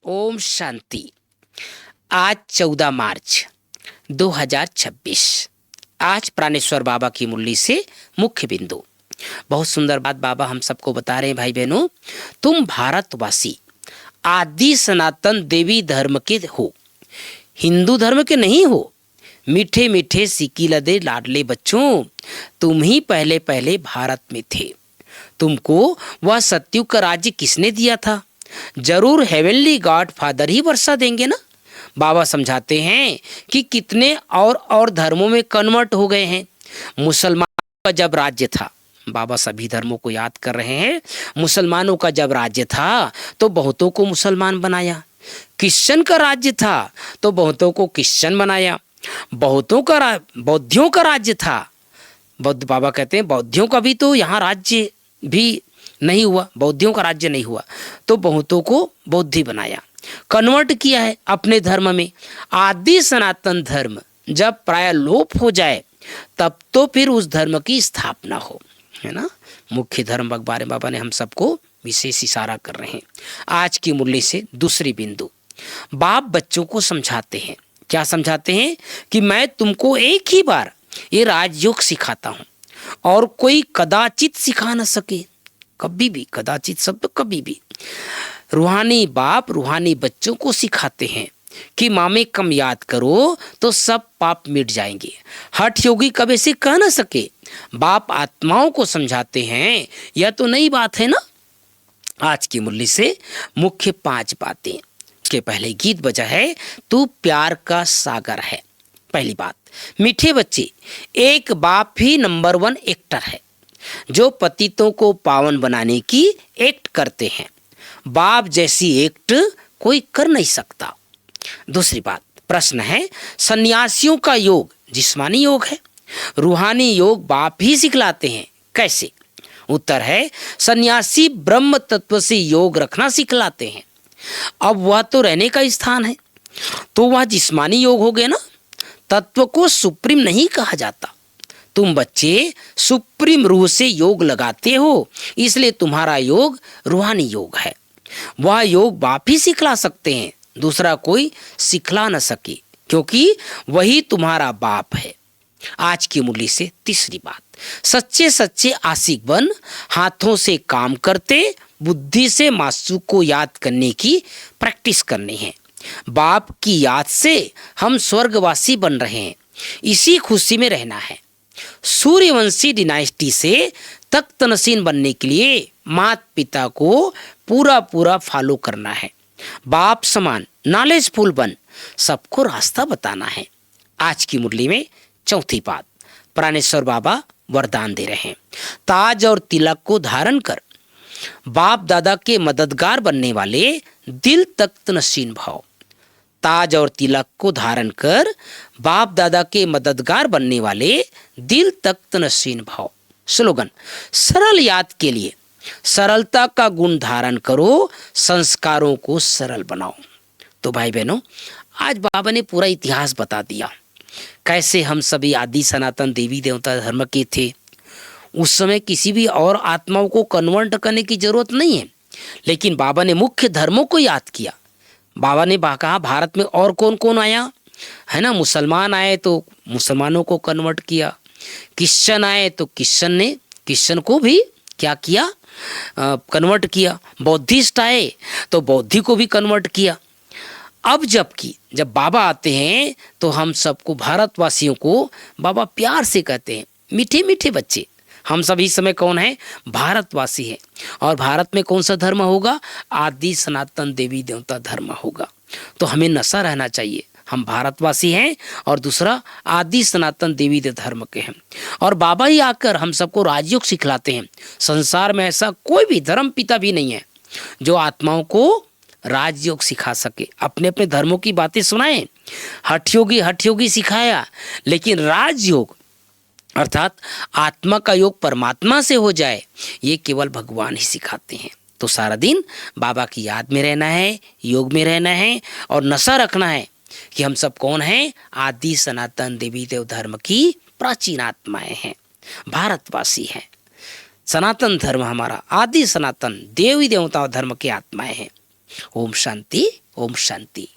ओम शांति। आज 14 मार्च 2026। आज प्राणेश्वर बाबा की मुरली से मुख्य बिंदु। बहुत सुंदर बात बाबा हम सबको बता रहे हैं भाई बहनों। तुम भारतवासी आदि सनातन देवी धर्म के हो, हिंदू धर्म के नहीं हो। मीठे मीठे सिक्की लदे लाडले बच्चों, तुम ही पहले पहले भारत में थे। तुमको वह सत्युग का राज्य किसने दिया था? जरूर हेवनली गॉड फादर ही वर्षा देंगे ना। बाबा समझाते हैं कि कितने और धर्मों में कन्वर्ट हो गए हैं। मुसलमानों का जब राज्य था, बाबा सभी धर्मों को याद कर रहे हैं। मुसलमानों का जब राज्य था तो बहुतों को मुसलमान बनाया। क्रिश्चियन का राज्य था तो बहुतों को क्रिश्चियन बनाया। बौद्धियों का राज्य था। बौद्ध बाबा कहते हैं बौद्धियों का भी तो यहाँ राज्य भी नहीं हुआ, बौद्धियों का राज्य नहीं हुआ तो बहुतों को बौद्धि बनाया, कन्वर्ट किया है अपने धर्म में। आदि सनातन धर्म जब प्राय लोप हो जाए तब तो फिर उस धर्म की स्थापना हो, है ना। मुख्य धर्म के बारे में बाबा ने हम सबको विशेष इशारा कर रहे हैं। आज की मुरली से दूसरी बिंदु। बाप बच्चों को समझाते हैं, क्या समझाते हैं कि मैं तुमको एक ही बार ये राजयोग सिखाता हूं और कोई कदाचित सिखा न सके। कभी भी, कदाचित शब्द कभी भी। रूहानी बाप रूहानी बच्चों को सिखाते हैं कि मामे कम याद करो तो सब पाप मिट जाएंगे। हठ योगी कभी से कह न सके। बाप आत्माओं को समझाते हैं, यह तो नई बात है ना। आज की मुरली से मुख्य 5 बातें के पहले गीत बजा है, तू प्यार का सागर है। पहली बात, मीठे बच्चे, एक बाप ही नंबर 1 एक्टर है जो पतितों को पावन बनाने की एक्ट करते हैं। बाप जैसी एक्ट कोई कर नहीं सकता। दूसरी बात, प्रश्न है, सन्यासियों का योग जिस्मानी योग है, रूहानी योग बाप ही सिखलाते हैं, कैसे? उत्तर है, सन्यासी ब्रह्म तत्व से योग रखना सिखलाते हैं। अब वह तो रहने का स्थान है तो वह जिस्मानी योग हो गया ना। तत्व को सुप्रीम नहीं कहा जाता। तुम बच्चे सुप्रीम रूह से योग लगाते हो, इसलिए तुम्हारा योग रूहानी योग है। वह योग बाप ही सिखला सकते हैं, दूसरा कोई सिखला न सके, क्योंकि वही तुम्हारा बाप है। आज की मुरली से तीसरी बात, सच्चे सच्चे आशिक बन, हाथों से काम करते, बुद्धि से मासूक को याद करने की प्रैक्टिस करनी है। बाप की याद से हम स्वर्गवासी बन रहे हैं, इसी खुशी में रहना है। सूर्यवंशी डिनाइस्टी से तख्त नशीन बनने के लिए माता पिता को पूरा फॉलो करना है। बाप समान नॉलेजफुल बन सबको रास्ता बताना है। आज की मुरली में चौथी बात, प्राणेश्वर बाबा वरदान दे रहे हैं, ताज और तिलक को धारण कर बाप दादा के मददगार बनने वाले दिल तख्त नशीन भाव। ताज और तिलक को धारण कर बाप दादा के मददगार बनने वाले दिल तख्त नशीन भाव। स्लोगन, सरल याद के लिए सरलता का गुण धारण करो, संस्कारों को सरल बनाओ। तो भाई बहनों, आज बाबा ने पूरा इतिहास बता दिया, कैसे हम सभी आदि सनातन देवी देवता धर्म के थे। उस समय किसी भी और आत्माओं को कन्वर्ट करने की जरूरत नहीं है, लेकिन बाबा ने मुख्य धर्मों को याद किया। बाबा ने कहा भारत में और कौन कौन आया, है ना। मुसलमान आए तो मुसलमानों को कन्वर्ट किया, क्रिश्चियन आए तो क्रिश्चियन को भी क्या किया, कन्वर्ट किया। बौद्धिस्ट आए तो बौद्धि को भी कन्वर्ट किया। अब जब बाबा आते हैं तो हम सबको, भारतवासियों को बाबा प्यार से कहते हैं, मीठे मीठे बच्चे। हम सभी समय कौन है? भारतवासी है। और भारत में कौन सा धर्म होगा? आदि सनातन देवी देवता धर्म होगा। तो हमें नशा रहना चाहिए, हम भारतवासी हैं और दूसरा आदि सनातन देवी देवता धर्म के हैं। और बाबा ही आकर हम सबको राजयोग सिखलाते हैं। संसार में ऐसा कोई भी धर्म पिता भी नहीं है जो आत्माओं को राजयोग सिखा सके। अपने अपने धर्मों की बातें सुनाएं, हठ योगी सिखाया, लेकिन राजयोग अर्थात आत्मा का योग परमात्मा से हो जाए, ये केवल भगवान ही सिखाते हैं। तो सारा दिन बाबा की याद में रहना है, योग में रहना है और नशा रखना है कि हम सब कौन हैं? आदि सनातन देवी देव धर्म की प्राचीन आत्माएं हैं, भारतवासी हैं। सनातन धर्म हमारा आदि सनातन देवी देवता धर्म की आत्माएं हैं। ओम शांति, ओम शांति।